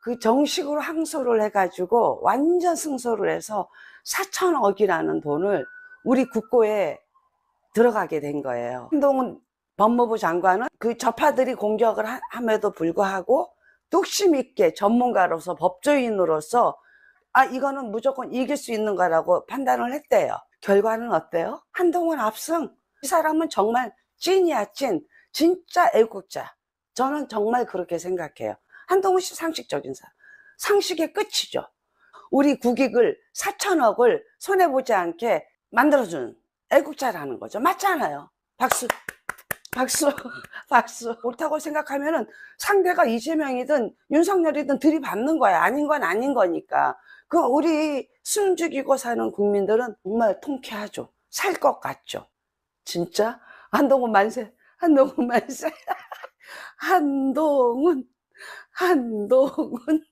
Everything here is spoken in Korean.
그 정식으로 항소를 해가지고 완전 승소를 해서 4천억이라는 돈을 우리 국고에 들어가게 된 거예요. 한동훈 법무부 장관은 그 좌파들이 공격을 함에도 불구하고 뚝심 있게 전문가로서 법조인으로서 이거는 무조건 이길 수 있는 거라고 판단을 했대요. 결과는 어때요? 한동훈 압승. 이 사람은 정말 찐이야, 찐. 진짜 애국자. 저는 정말 그렇게 생각해요. 한동훈 씨 상식적인 사람. 상식의 끝이죠. 우리 국익을 4천억을 손해보지 않게 만들어준 애국자라는 거죠. 맞잖아요. 박수. 박수. 박수. 옳다고 생각하면은 상대가 이재명이든 윤석열이든 들이받는 거야. 아닌 건 아닌 거니까. 그 우리 숨죽이고 사는 국민들은 정말 통쾌하죠. 살 것 같죠. 진짜 한동훈 만세. 한동훈 만세. 한동훈. 한동훈.